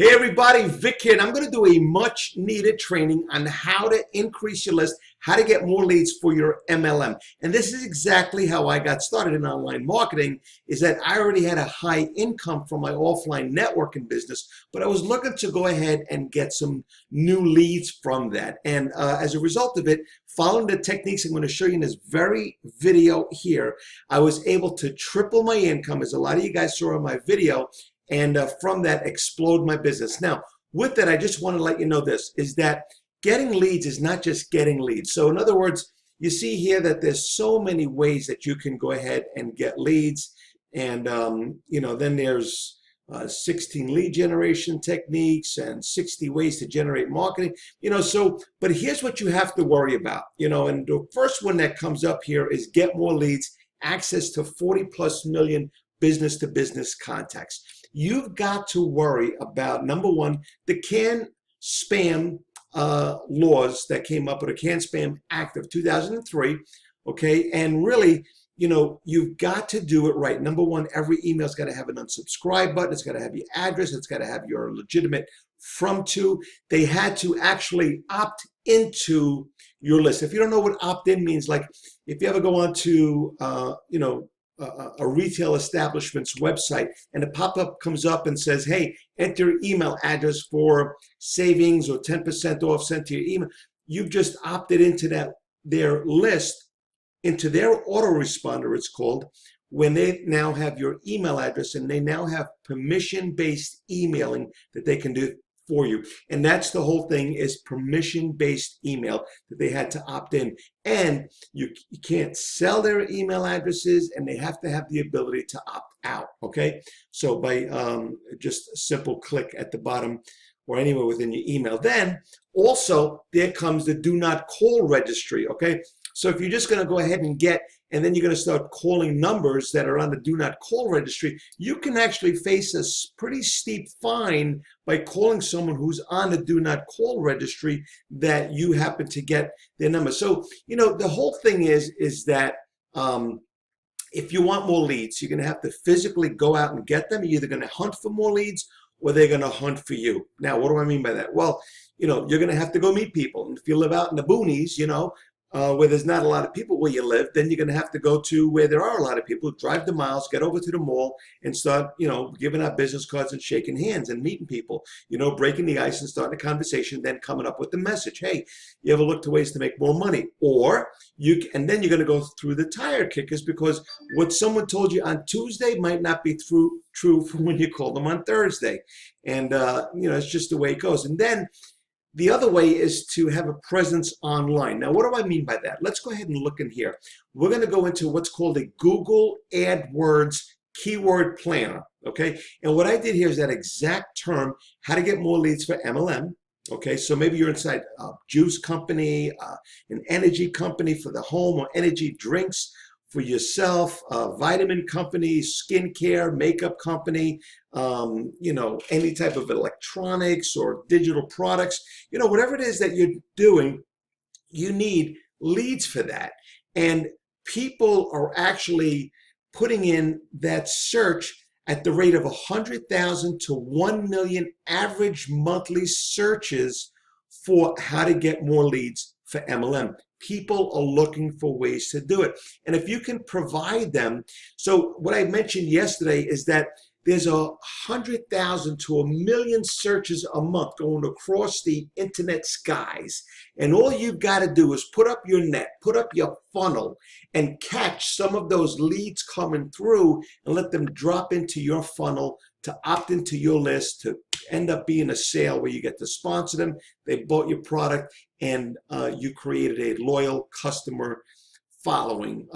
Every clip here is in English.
Hey everybody, Vic here, and I'm going to do a much needed training on how to increase your list, how to get more leads for your MLM. And this is exactly how I got started in online marketing, is that I already had a high income from my offline networking business, but I was looking to go ahead and get some new leads from that. And as a result of it, following the techniques I'm going to show you in this very video here, I was able to triple my income, as a lot of you guys saw in my video, and from that explode my business. Now, with that, I just want to let you know this, is that getting leads is not just getting leads. So in other words, you see here that there's so many ways that you can go ahead and get leads. And, then there's 16 lead generation techniques and 60 ways to generate marketing, but here's what you have to worry about, and the first one that comes up here is get more leads, access to 40+ million business-to-business contacts. You've got to worry about, number one, the CAN spam laws that came up, or the CAN spam act of 2003, okay? And really, you've got to do it right. Number one, every email's got to have an unsubscribe button. It's got to have your address. It's got to have your legitimate from to. They had to actually opt into your list. If you don't know what opt-in means, like if you ever go on to, a retail establishment's website and a pop-up comes up and says, hey, enter your email address for savings or 10% off sent to your email. You've just opted into their list, into their autoresponder, it's called, when they now have your email address and they now have permission-based emailing that they can do for you. And that's the whole thing, is permission-based email that they had to opt in. And you can't sell their email addresses, and they have to have the ability to opt out, okay? So by just a simple click at the bottom or anywhere within your email. Then also there comes the do not call registry, okay? So if you're just going to go ahead and and then you're going to start calling numbers that are on the do not call registry, you can actually face a pretty steep fine by calling someone who's on the do not call registry that you happen to get their number. So, the whole thing is that if you want more leads, you're going to have to physically go out and get them. You're either going to hunt for more leads or they're going to hunt for you. Now, what do I mean by that? Well, you're going to have to go meet people. And if you live out in the boonies, where there's not a lot of people where you live, then you're going to have to go to where there are a lot of people, drive the miles, get over to the mall and start, giving out business cards and shaking hands and meeting people, breaking the ice and starting a conversation, then coming up with the message. Hey, you ever look to ways to make more money? And then you're going to go through the tire kickers, because what someone told you on Tuesday might not be true for when you call them on Thursday. And, it's just the way it goes. And then the other way is to have a presence online. Now, what do I mean by that? Let's go ahead and look in here. We're going to go into what's called a Google AdWords keyword planner, okay? And what I did here is that exact term, how to get more leads for MLM, okay? So maybe you're inside a juice company, an energy company for the home, or energy drinks for yourself, a vitamin company, skincare, makeup company, any type of electronics or digital products, whatever it is that you're doing, you need leads for that. And people are actually putting in that search at the rate of 100,000 to 1 million average monthly searches for how to get more leads for MLM. People are looking for ways to do it. And if you can provide them, so what I mentioned yesterday is that there's 100,000 to 1 million searches a month going across the internet skies. And all you've got to do is put up your net, put up your funnel, and catch some of those leads coming through and let them drop into your funnel to opt into your list, to end up being a sale where you get to sponsor them, they bought your product, and you created a loyal customer following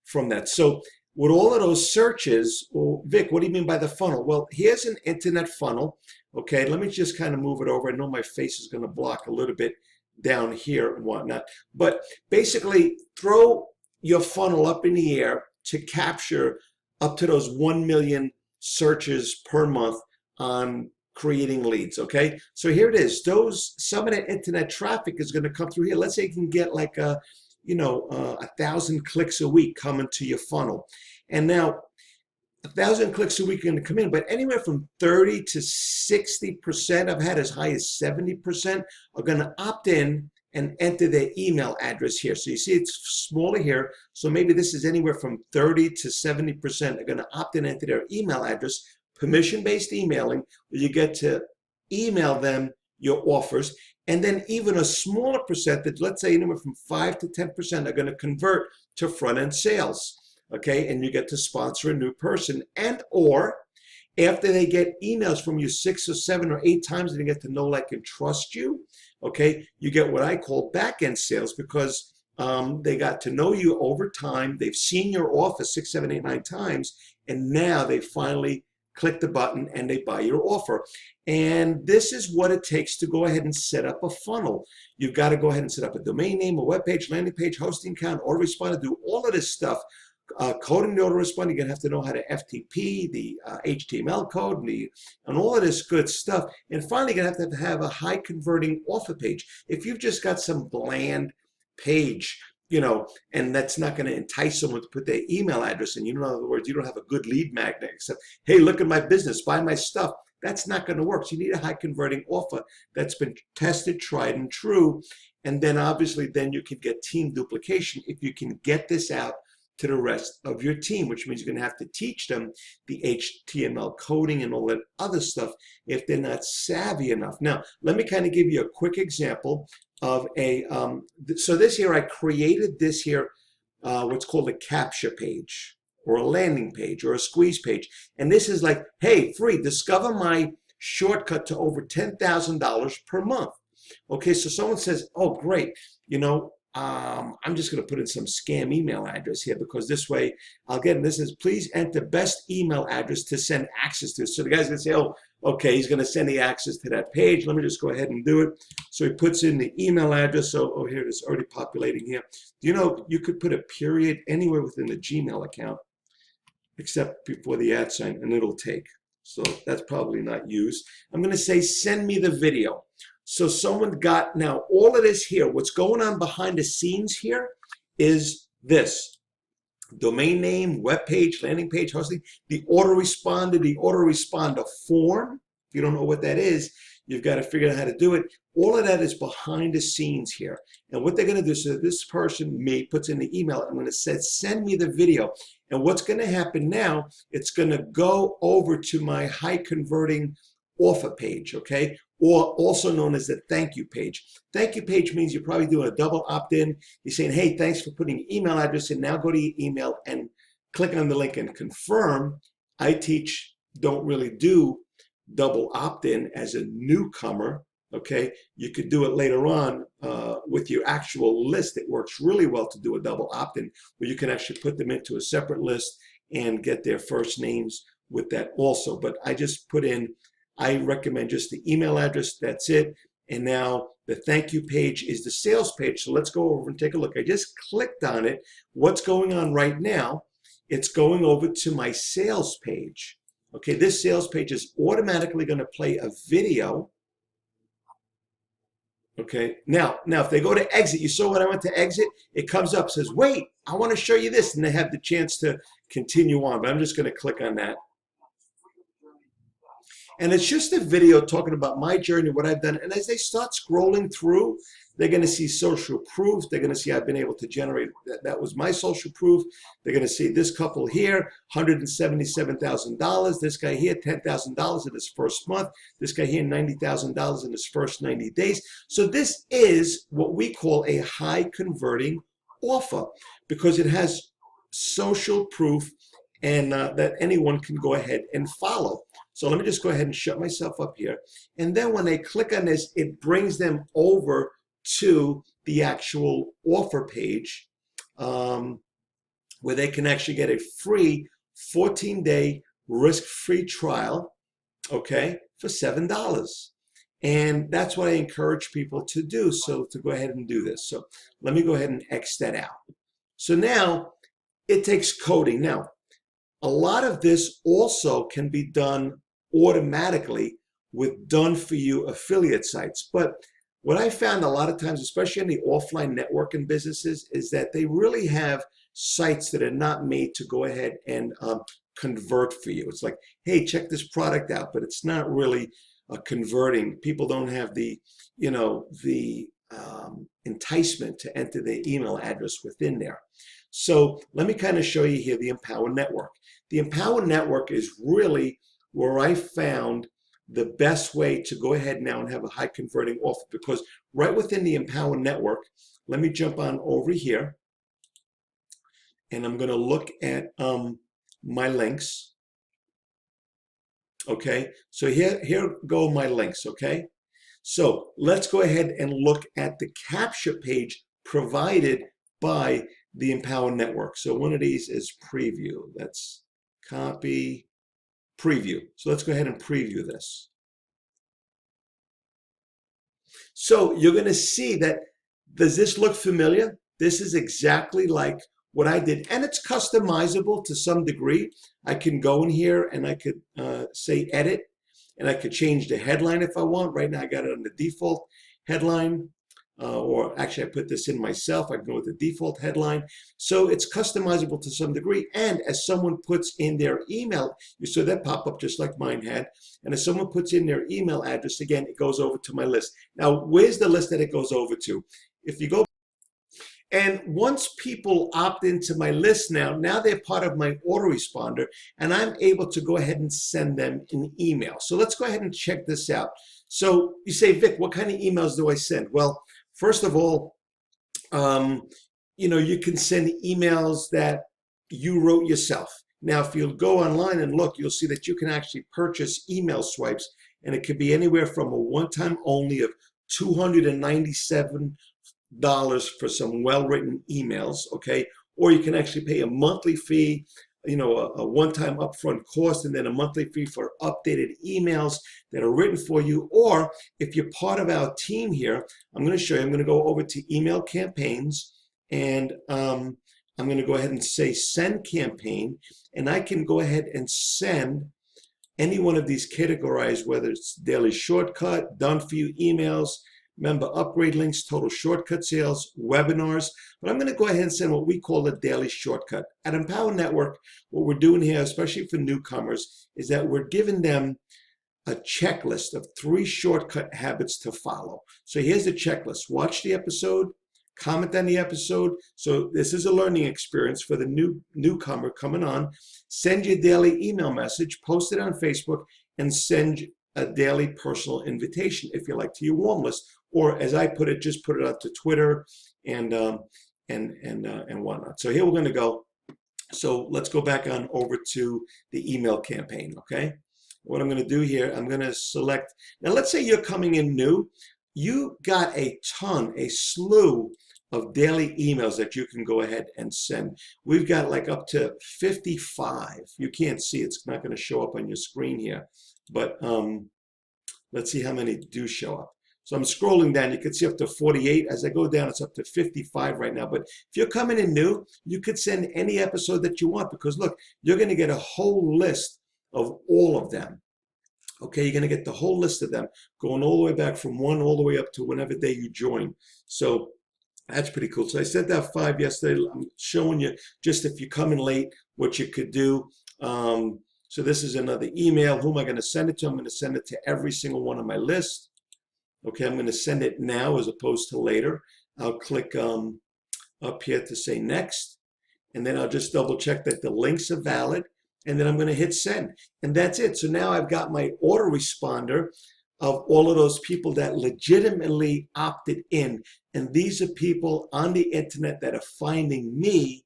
from that. So with all of those searches, well, Vic, what do you mean by the funnel? Well, here's an internet funnel. Okay, let me just kind of move it over. I know my face is going to block a little bit down here and whatnot. But basically, throw your funnel up in the air to capture up to those 1 million searches per month on creating leads. Okay, so here it is. Some of that internet traffic is going to come through here. Let's say you can get like 1,000 clicks a week coming to your funnel. And now 1,000 clicks a week are going to come in, but anywhere from 30 to 60%, I've had as high as 70%, are going to opt in and enter their email address here. So you see it's smaller here. So maybe this is anywhere from 30 to 70% are going to opt in and enter their email address, permission-based emailing, where you get to email them your offers. And then even a smaller percentage, let's say anywhere from 5 to 10%, are going to convert to front-end sales. Okay, and you get to sponsor a new person, and or after they get emails from you 6 or 7 or 8 times and they get to know, like, and trust you, okay, you get what I call back-end sales, because they got to know you over time. They've seen your offer 6, 7, 8, 9 times, and now they finally click the button and they buy your offer. And this is what it takes to go ahead and set up a funnel. You've got to go ahead and set up a domain name, a web page, landing page, hosting account, autoresponder, do all of this stuff. Coding the autoresponder, you're going to have to know how to FTP, the HTML code, and all of this good stuff. And finally, you're going to have a high converting offer page. If you've just got some bland page, you know, and that's not going to entice someone to put their email address in, you know, in other words, you don't have a good lead magnet except, hey, look at my business, buy my stuff. That's not going to work. So you need a high converting offer that's been tested, tried, and true. And then obviously, then you can get team duplication if you can get this out to the rest of your team, which means you're going to have to teach them the HTML coding and all that other stuff if they're not savvy enough. Now, let me kind of give you a quick example of a, so this here, I created this here, what's called a capture page or a landing page or a squeeze page. And this is like, hey, free, discover my shortcut to over $10,000 per month. Okay, so someone says, oh, great, you know, I'm just going to put in some scam email address here, because this way I'll get, and this is, please enter best email address to send access to. So the guy's going to say, oh, okay, he's going to send the access to that page. Let me just go ahead and do it. So he puts in the email address. So, oh, here it is already populating here. You know, you could put a period anywhere within the Gmail account, except before the @ sign, and it'll take. So that's probably not used. I'm going to say, send me the video. So someone got, now all of this here, what's going on behind the scenes here is this: domain name, web page, landing page, hosting, the autoresponder form. If you don't know what that is, you've got to figure out how to do it. All of that is behind the scenes here. And what they're going to do, so this person, me, puts in the email, I'm going to say, send me the video. And what's going to happen now, it's going to go over to my high converting offer page, okay? Or also known as the thank you page. Thank you page means you're probably doing a double opt-in. You're saying, hey, thanks for putting your email address in. Now go to your email and click on the link and confirm. I teach, don't really do double opt-in as a newcomer, okay? You could do it later on with your actual list. It works really well to do a double opt-in, where you can actually put them into a separate list and get their first names with that also. But I just put in, I recommend just the email address, that's it. And now the thank you page is the sales page. So let's go over and take a look. I just clicked on it. What's going on right now? It's going over to my sales page. Okay, this sales page is automatically going to play a video. Okay, now if they go to exit, you saw when I went to exit, it comes up, says, wait, I want to show you this. And they have the chance to continue on, but I'm just going to click on that. And it's just a video talking about my journey, what I've done. And as they start scrolling through, they're going to see social proof. They're going to see I've been able to generate, that was my social proof. They're going to see this couple here, $177,000. This guy here, $10,000 in his first month. This guy here, $90,000 in his first 90 days. So this is what we call a high converting offer, because it has social proof and that anyone can go ahead and follow. So let me just go ahead and shut myself up here. And then when they click on this, it brings them over to the actual offer page where they can actually get a free 14-day risk-free trial, okay, for $7. And that's what I encourage people to do, so to go ahead and do this. So let me go ahead and X that out. So now it takes coding. Now, a lot of this also can be done automatically with done-for-you affiliate sites. But what I found a lot of times, especially in the offline networking businesses, is that they really have sites that are not made to go ahead and convert for you. It's like, hey, check this product out, but it's not really converting. People don't have the, the enticement to enter their email address within there. So let me kind of show you here the Empower Network. The Empower Network is really where I found the best way to go ahead now and have a high converting offer, because right within the Empower Network, let me jump on over here and I'm going to look at my links. Okay, so here go my links. Okay, so let's go ahead and look at the capture page provided by the Empower Network. So one of these is preview. Let's copy, preview. So let's go ahead and preview this. So you're going to see that, does this look familiar? This is exactly like what I did, and it's customizable to some degree. I can go in here and I could say edit, and I could change the headline if I want. Right now I got it on the default headline, or actually I put this in myself. I can go with the default headline. So it's customizable to some degree, and as someone puts in their email, you saw that pop up just like mine had, and as someone puts in their email address, again, it goes over to my list. Now, where's the list that it goes over to? If you go, and once people opt into my list now they're part of my autoresponder, and I'm able to go ahead and send them an email. So let's go ahead and check this out. So you say, Vic, what kind of emails do I send? Well, first of all, you can send emails that you wrote yourself. Now, if you'll go online and look, you'll see that you can actually purchase email swipes, and it could be anywhere from a one-time only of $297 for some well-written emails, okay? Or you can actually pay a monthly fee, a one-time upfront cost, and then a monthly fee for updated emails that are written for you. Or if you're part of our team here, I'm going to show you. I'm going to go over to email campaigns, and I'm going to go ahead and say send campaign, and I can go ahead and send any one of these categorized, whether it's daily shortcut, done for you emails, member upgrade links, total shortcut sales, webinars. But I'm going to go ahead and send what we call a daily shortcut. At Empower Network, what we're doing here, especially for newcomers, is that we're giving them a checklist of 3 shortcut habits to follow. So here's the checklist. Watch the episode, comment on the episode. So this is a learning experience for the newcomer coming on. Send your daily email message, post it on Facebook, and send a daily personal invitation, if you like, to your warm list. Or as I put it, just put it out to Twitter and whatnot. So here we're going to go. So let's go back on over to the email campaign, okay? What I'm going to do here, I'm going to select, now let's say you're coming in new. You got a slew of daily emails that you can go ahead and send. We've got like up to 55. You can't see, it's not going to show up on your screen here, but let's see how many do show up. So I'm scrolling down, you can see up to 48. As I go down, it's up to 55 right now. But if you're coming in new, you could send any episode that you want, because look, you're going to get a whole list of all of them. Okay, you're going to get the whole list of them, going all the way back from 1 all the way up to whenever day you join. So that's pretty cool. So I sent out 5 yesterday. I'm showing you just if you come in late, what you could do. So this is another email. Who am I going to send it to? I'm going to send it to every single one on my list. Okay, I'm going to send it now as opposed to later. I'll click up here to say next, and then I'll just double check that the links are valid, and then I'm going to hit send, and that's it. So now I've got my autoresponder of all of those people that legitimately opted in, and these are people on the internet that are finding me,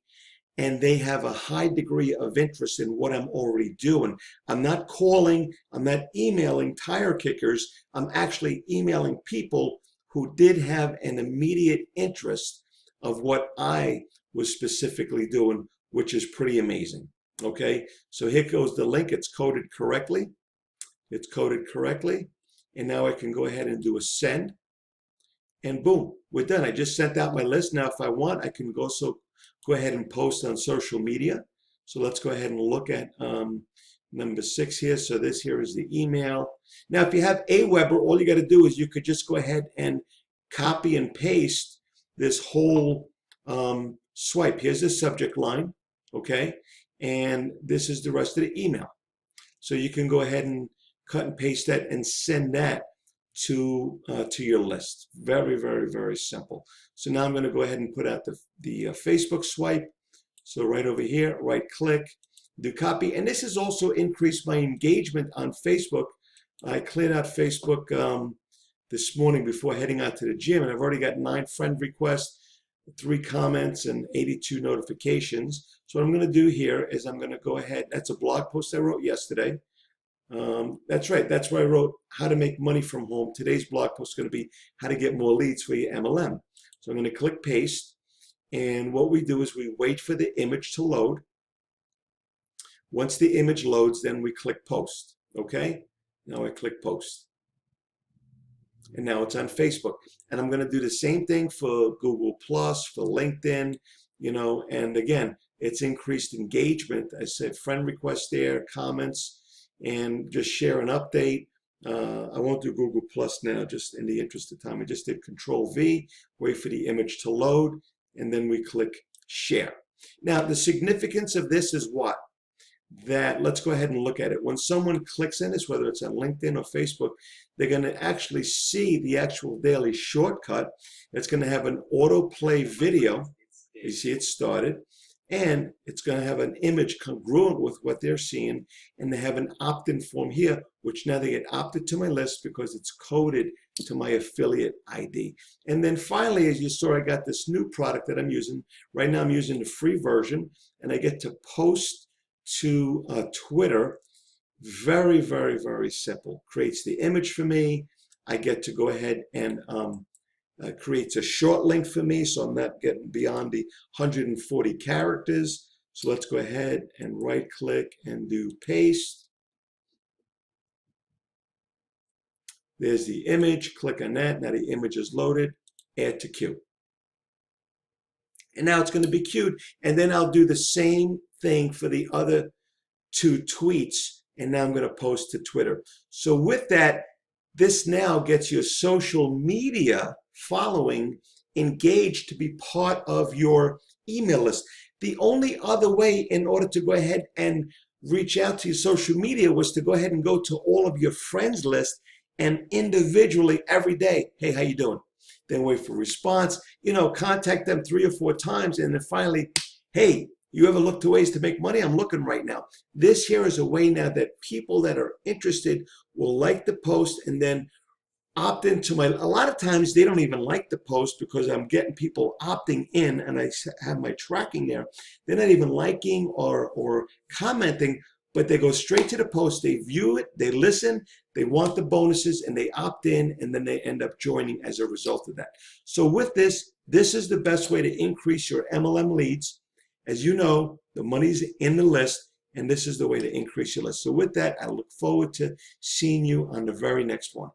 and they have a high degree of interest in what I'm already doing. I'm not calling, I'm not emailing tire kickers. I'm actually emailing people who did have an immediate interest of what I was specifically doing, which is pretty amazing. Okay, so here goes the link. It's coded correctly. It's coded correctly. And now I can go ahead and do a send. And boom, we're done. I just sent out my list. Now, if I want, I can go ahead and post on social media. So let's go ahead and look at number 6 here. So this here is the email. Now, if you have Aweber, all you got to do is you could just go ahead and copy and paste this whole swipe. Here's the subject line, okay? and this is the rest of the email. So you can go ahead and cut and paste that and send that to your list. Very, very, very simple. So now I'm going to go ahead and put out the Facebook swipe. So right over here, right click, do copy. And this has also increased my engagement on Facebook. I cleared out Facebook this morning before heading out to the gym, and I've already got 9 friend requests, 3 comments, and 82 notifications. So what I'm going to do here is I'm going to go ahead. That's a blog post I wrote yesterday. That's right. That's where I wrote how to make money from home. Today's blog post is going to be how to get more leads for your MLM. So I'm going to click paste. And what we do is we wait for the image to load. Once the image loads, then we click post. Okay? Now I click post. And now it's on Facebook. And I'm going to do the same thing for Google Plus, for LinkedIn, you know, and again, it's increased engagement. I said friend requests there, comments, and just share an update. I won't do Google Plus now, just in the interest of time. I just did Control V, wait for the image to load, and then we click share. Now, the significance of this is what? That, let's go ahead and look at it. When someone clicks in this, whether it's on LinkedIn or Facebook, they're going to actually see the actual daily shortcut. It's going to have an autoplay video. You see it started. And it's going to have an image congruent with what they're seeing. And they have an opt-in form here, which now they get opted to my list because it's coded to my affiliate ID. And then finally, as you saw, I got this new product that I'm using. Right now I'm using the free version, and I get to post to Twitter. Very, very, very simple. Creates the image for me. I get to go ahead and creates a short link for me, so I'm not getting beyond the 140 characters. So let's go ahead and right click and do paste. There's the image. Click on that. Now the image is loaded. Add to queue. And now it's going to be queued. And then I'll do the same thing for the other 2 tweets. And now I'm going to post to Twitter. So with that, this now gets your social media following engaged to be part of your email list. The only other way in order to go ahead and reach out to your social media was to go ahead and go to all of your friends list and individually every day, hey, how you doing? Then wait for response, you know, contact them 3 or 4 times, and then finally, hey, you ever look to ways to make money? I'm looking right now. This here is a way now that people that are interested will like the post and then opt into my, a lot of times they don't even like the post because I'm getting people opting in and I have my tracking there. They're not even liking or commenting, but they go straight to the post, they view it, they listen, they want the bonuses, and they opt in, and then they end up joining as a result of that. So with this, this is the best way to increase your MLM leads. As you know, the money's in the list, and this is the way to increase your list. So with that, I look forward to seeing you on the very next one.